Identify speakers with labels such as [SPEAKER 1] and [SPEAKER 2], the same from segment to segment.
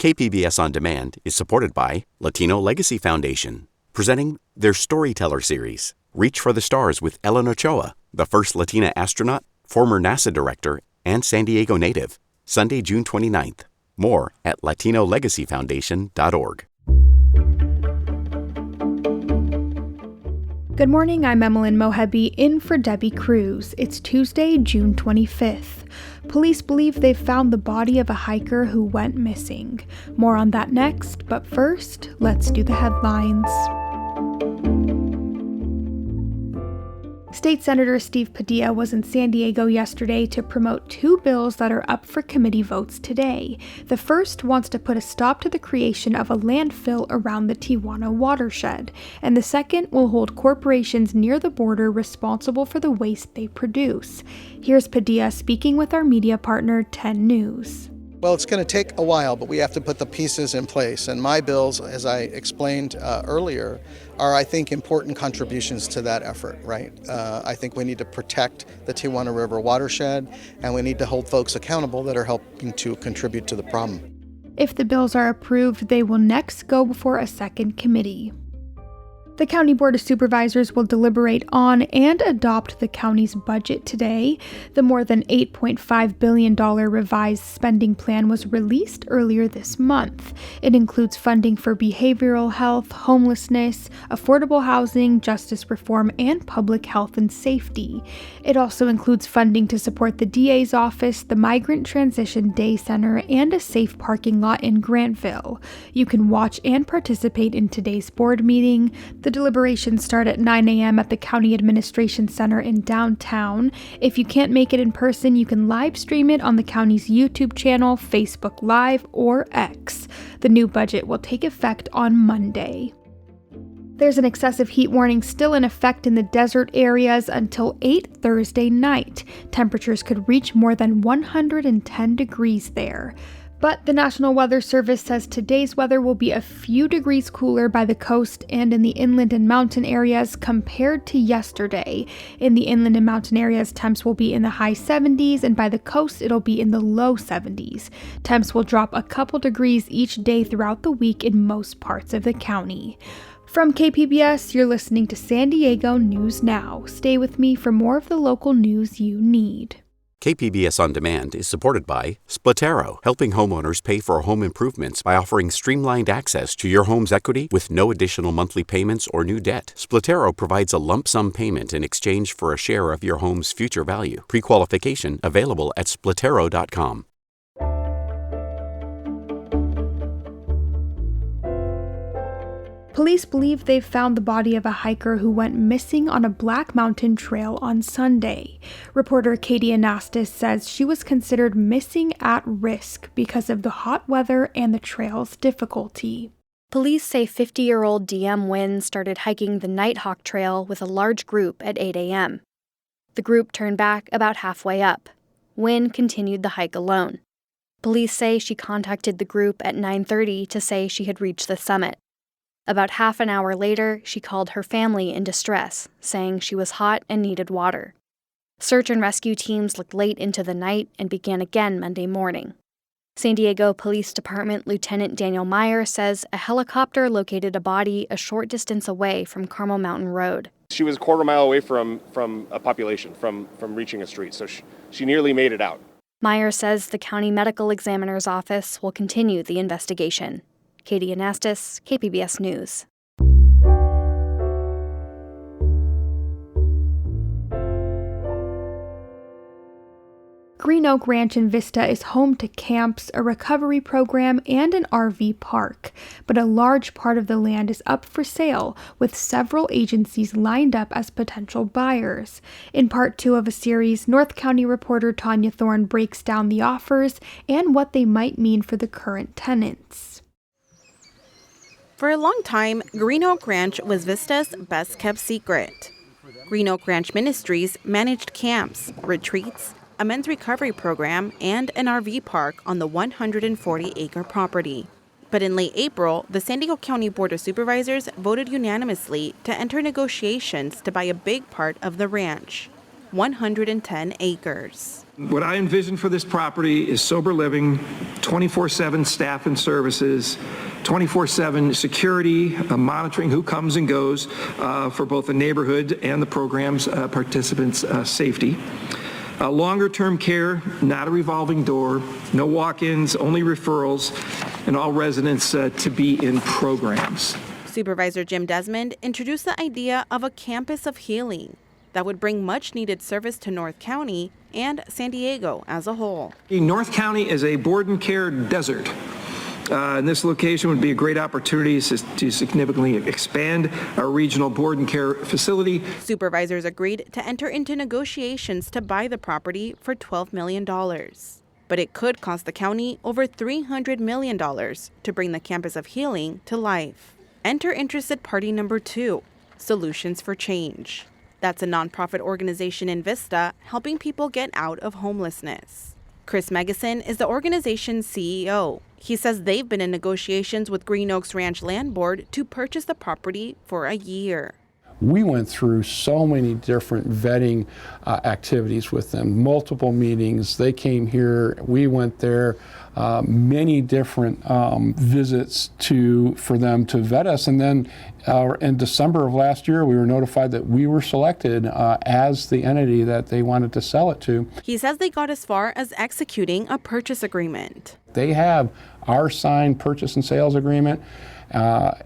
[SPEAKER 1] KPBS On Demand is supported by Latino Legacy Foundation, presenting their Storyteller series, Reach for the Stars with Ellen Ochoa, the first Latina astronaut, former NASA director, and San Diego native. Sunday, June 29th. More at latinolegacyfoundation.org.
[SPEAKER 2] Good morning, I'm Emmeline Mohebi in for Debbie Cruz. It's Tuesday, June 25th. Police believe they've found the body of a hiker who went missing. More on that next, but first, let's do the headlines. State Senator Steve Padilla was in San Diego yesterday to promote two bills that are up for committee votes today. The first wants to put a stop to the creation of a landfill around the Tijuana watershed, and the second will hold corporations near the border responsible for the waste they produce. Here's Padilla speaking with our media partner, 10 News.
[SPEAKER 3] Well, it's going to take a while, but we have to put the pieces in place. And my bills, as I explained earlier, are, I think, important contributions to that effort, right? I think we need to protect the Tijuana River watershed, and we need to hold folks accountable that are helping to contribute to the problem.
[SPEAKER 2] If the bills are approved, they will next go before a second committee. The County Board of Supervisors will deliberate on and adopt the county's budget today. The more than $8.5 billion revised spending plan was released earlier this month. It includes funding for behavioral health, homelessness, affordable housing, justice reform, and public health and safety. It also includes funding to support the DA's office, the Migrant Transition Day Center, and a safe parking lot in Grantville. You can watch and participate in today's board meeting. The deliberations start at 9 a.m. at the County Administration Center in downtown. If you can't make it in person, you can live stream it on the county's YouTube channel, Facebook Live, or X. The new budget will take effect on Monday. There's an excessive heat warning still in effect in the desert areas until 8 Thursday night. Temperatures could reach more than 110 degrees there. But the National Weather Service says today's weather will be a few degrees cooler by the coast and in the inland and mountain areas compared to yesterday. In the inland and mountain areas, temps will be in the high 70s, and by the coast, it'll be in the low 70s. Temps will drop a couple degrees each day throughout the week in most parts of the county. From KPBS, you're listening to San Diego News Now. Stay with me for more of the local news you need.
[SPEAKER 1] KPBS On Demand is supported by Splatero, helping homeowners pay for home improvements by offering streamlined access to your home's equity with no additional monthly payments or new debt. Splatero provides a lump sum payment in exchange for a share of your home's future value. Pre-qualification available at splatero.com.
[SPEAKER 2] Police believe they've found the body of a hiker who went missing on a Black Mountain trail on Sunday. Reporter Katie Anastas says she was considered missing at risk because of the hot weather and the trail's difficulty.
[SPEAKER 4] Police say 50-year-old DM Wynn started hiking the Nighthawk Trail with a large group at 8 a.m. The group turned back about halfway up. Wynn continued the hike alone. Police say she contacted the group at 9:30 to say she had reached the summit. About half an hour later, she called her family in distress, saying she was hot and needed water. Search and rescue teams looked late into the night and began again Monday morning. San Diego Police Department Lieutenant Daniel Meyer says a helicopter located a body a short distance away from Carmel Mountain Road.
[SPEAKER 5] She was a quarter mile away from a population, from reaching a street, so she nearly made it out.
[SPEAKER 4] Meyer says the county medical examiner's office will continue the investigation. Katie Anastas, KPBS News.
[SPEAKER 2] Green Oak Ranch in Vista is home to camps, a recovery program, and an RV park. But a large part of the land is up for sale, with several agencies lined up as potential buyers. In part 2 of a series, North County reporter Tanya Thorne breaks down the offers and what they might mean for the current tenants.
[SPEAKER 6] For a long time, Green Oak Ranch was Vista's best-kept secret. Green Oak Ranch Ministries managed camps, retreats, a men's recovery program, and an RV park on the 140-acre property. But in late April, the San Diego County Board of Supervisors voted unanimously to enter negotiations to buy a big part of the ranch. 110 acres.
[SPEAKER 7] What I envision for this property is sober living, 24/7 staff and services, 24/7 security, monitoring who comes and goes for both the neighborhood and the program's participants' safety. Longer-term care, not a revolving door, no walk-ins, only referrals, and all residents to be in programs.
[SPEAKER 6] Supervisor Jim Desmond introduced the idea of a campus of healing that would bring much-needed service to North County and San Diego as a whole.
[SPEAKER 7] North County is a board and care desert. And this location would be a great opportunity to significantly expand our regional board and care facility.
[SPEAKER 6] Supervisors agreed to enter into negotiations to buy the property for $12 million. But it could cost the county over $300 million to bring the campus of healing to life. Enter interested party number 2, Solutions for Change. That's a nonprofit organization in Vista helping people get out of homelessness. Chris Megason is the organization's CEO. He says they've been in negotiations with Green Oaks Ranch Land Board to purchase the property for a year.
[SPEAKER 8] We went through so many different vetting activities with them, multiple meetings. They came here, we went there, many different visits for them to vet us. And then in December of last year, we were notified that we were selected as the entity that they wanted to sell it to.
[SPEAKER 6] He says they got as far as executing a purchase agreement.
[SPEAKER 8] They have our signed purchase and sales agreement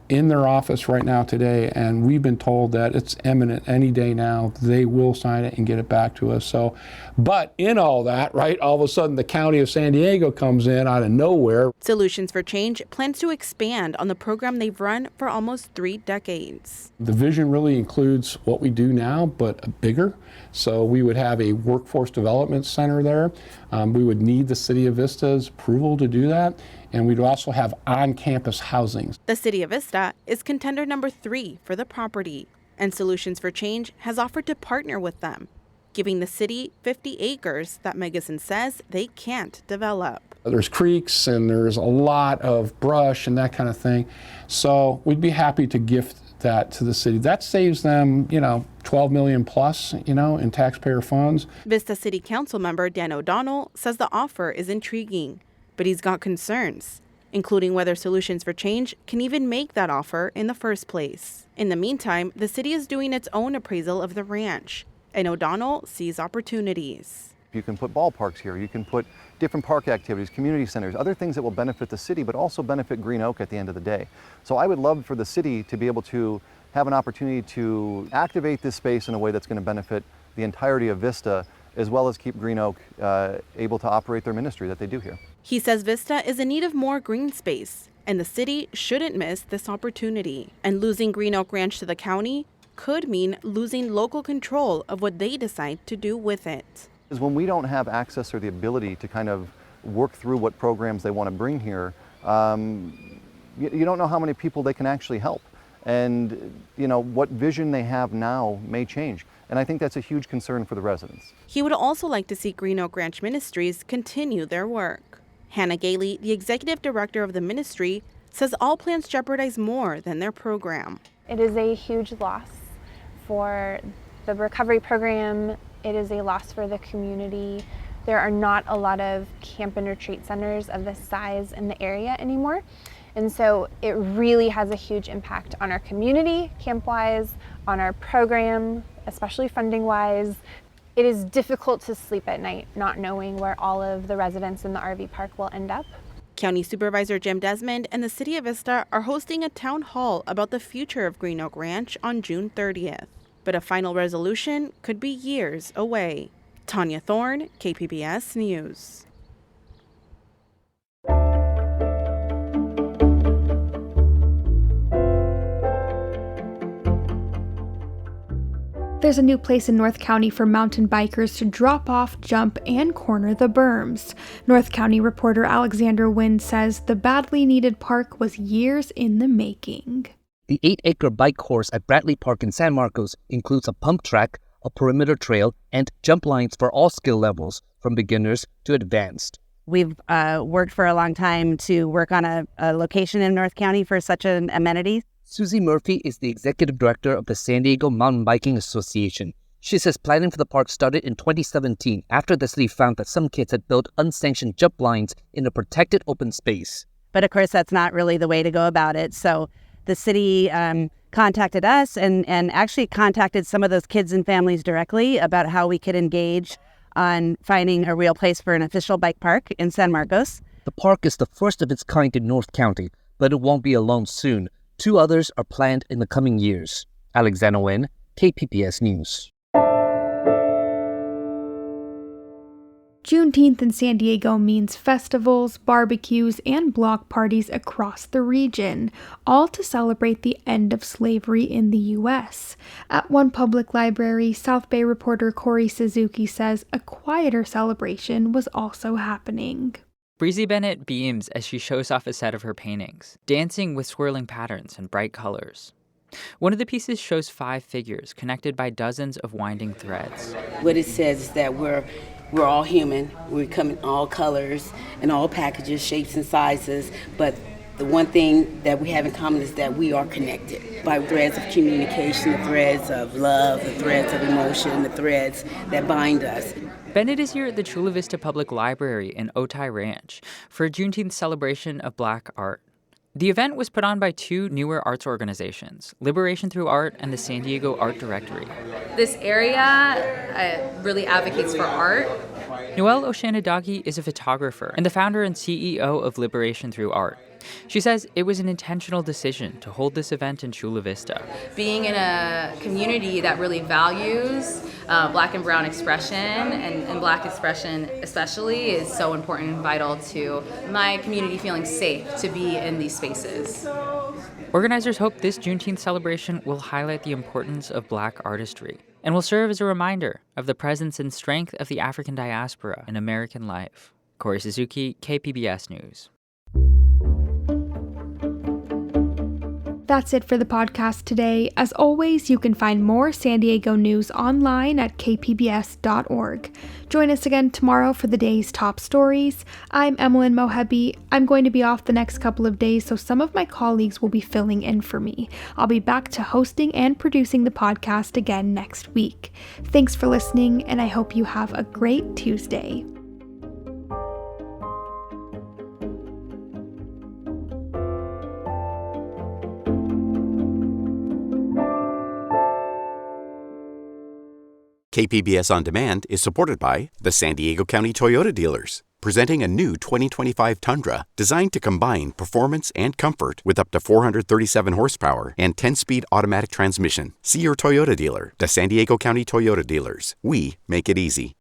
[SPEAKER 8] in their office right now today, and we've been told that it's imminent any day now. They will sign it and get it back to us. So, but in all that, right, all of a sudden the county of San Diego comes in out of nowhere.
[SPEAKER 6] Solutions for Change plans to expand on the program they've run for almost 3 decades.
[SPEAKER 8] The vision really includes what we do now, but bigger. So we would have a workforce development center there. We would need the City of Vista's approval to do that. And we'd also have on-campus housing.
[SPEAKER 6] The City of Vista is contender number 3 for the property, and Solutions for Change has offered to partner with them, giving the city 50 acres that Megason says they can't develop.
[SPEAKER 8] There's creeks and there's a lot of brush and that kind of thing. So we'd be happy to gift that to the city. That saves them, $12 million plus, in taxpayer funds.
[SPEAKER 6] Vista City Council member Dan O'Donnell says the offer is intriguing, but he's got concerns, including whether Solutions for Change can even make that offer in the first place. In the meantime, the city is doing its own appraisal of the ranch, and O'Donnell sees opportunities.
[SPEAKER 9] You can put ballparks here, you can put different park activities, community centers, other things that will benefit the city, but also benefit Green Oak at the end of the day. So I would love for the city to be able to have an opportunity to activate this space in a way that's going to benefit the entirety of Vista, as well as keep Green Oak able to operate their ministry that they do here.
[SPEAKER 6] He says Vista is in need of more green space, and the city shouldn't miss this opportunity. And losing Green Oak Ranch to the county could mean losing local control of what they decide to do with it.
[SPEAKER 9] Is when we don't have access or the ability to kind of work through what programs they want to bring here, you don't know how many people they can actually help. And what vision they have now may change. And I think that's a huge concern for the residents.
[SPEAKER 6] He would also like to see Green Oak Ranch Ministries continue their work. Hannah Gailey, the executive director of the ministry, says all plans jeopardize more than their program.
[SPEAKER 10] It is a huge loss for the recovery program. It is a loss for the community. There are not a lot of camp and retreat centers of this size in the area anymore. And so it really has a huge impact on our community, camp-wise, on our program, especially funding-wise. It is difficult to sleep at night not knowing where all of the residents in the RV park will end up.
[SPEAKER 6] County Supervisor Jim Desmond and the City of Vista are hosting a town hall about the future of Green Oak Ranch on June 30th. But a final resolution could be years away. Tanya Thorne, KPBS News.
[SPEAKER 2] There's a new place in North County for mountain bikers to drop off, jump, and corner the berms. North County reporter Alexander Wynn says the badly needed park was years in the making.
[SPEAKER 11] The 8-acre bike course at Bradley Park in San Marcos includes a pump track, a perimeter trail, and jump lines for all skill levels, from beginners to advanced.
[SPEAKER 12] We've worked for a long time to work on a location in North County for such an amenity.
[SPEAKER 11] Susie Murphy is the executive director of the San Diego Mountain Biking Association. She says planning for the park started in 2017 after the city found that some kids had built unsanctioned jump lines in a protected open space.
[SPEAKER 12] But of course, that's not really the way to go about it. So the city contacted us and actually contacted some of those kids and families directly about how we could engage on finding a real place for an official bike park in San Marcos.
[SPEAKER 11] The park is the first of its kind in North County, but it won't be alone soon. 2 others are planned in the coming years. Alexander Nguyen, KPBS News.
[SPEAKER 2] Juneteenth in San Diego means festivals, barbecues, and block parties across the region, all to celebrate the end of slavery in the U.S. At one public library, South Bay reporter Corey Suzuki says a quieter celebration was also happening.
[SPEAKER 13] Breezy Bennett beams as she shows off a set of her paintings, dancing with swirling patterns and bright colors. One of the pieces shows 5 figures connected by dozens of winding threads.
[SPEAKER 14] What it says is that we're all human. We come in all colors and all packages, shapes and sizes, but the one thing that we have in common is that we are connected by threads of communication, the threads of love, the threads of emotion, the threads that bind us.
[SPEAKER 13] Bennett is here at the Chula Vista Public Library in Otay Ranch for a Juneteenth celebration of Black art. The event was put on by 2 newer arts organizations, Liberation Through Art and the San Diego Art Directory.
[SPEAKER 15] This area really advocates for art.
[SPEAKER 13] Noelle Oshanadagi is a photographer and the founder and CEO of Liberation Through Art. She says it was an intentional decision to hold this event in Chula Vista.
[SPEAKER 15] Being in a community that really values Black and brown expression, and Black expression especially, is so important and vital to my community feeling safe to be in these spaces.
[SPEAKER 13] Organizers hope this Juneteenth celebration will highlight the importance of Black artistry and will serve as a reminder of the presence and strength of the African diaspora in American life. Corey Suzuki, KPBS News.
[SPEAKER 2] That's it for the podcast today. As always, you can find more San Diego news online at kpbs.org. Join us again tomorrow for the day's top stories. I'm Emmeline Mohebi. I'm going to be off the next couple of days, so some of my colleagues will be filling in for me. I'll be back to hosting and producing the podcast again next week. Thanks for listening, and I hope you have a great Tuesday.
[SPEAKER 1] KPBS On Demand is supported by the San Diego County Toyota dealers, presenting a new 2025 Tundra designed to combine performance and comfort with up to 437 horsepower and 10-speed automatic transmission. See your Toyota dealer. The San Diego County Toyota dealers. We make it easy.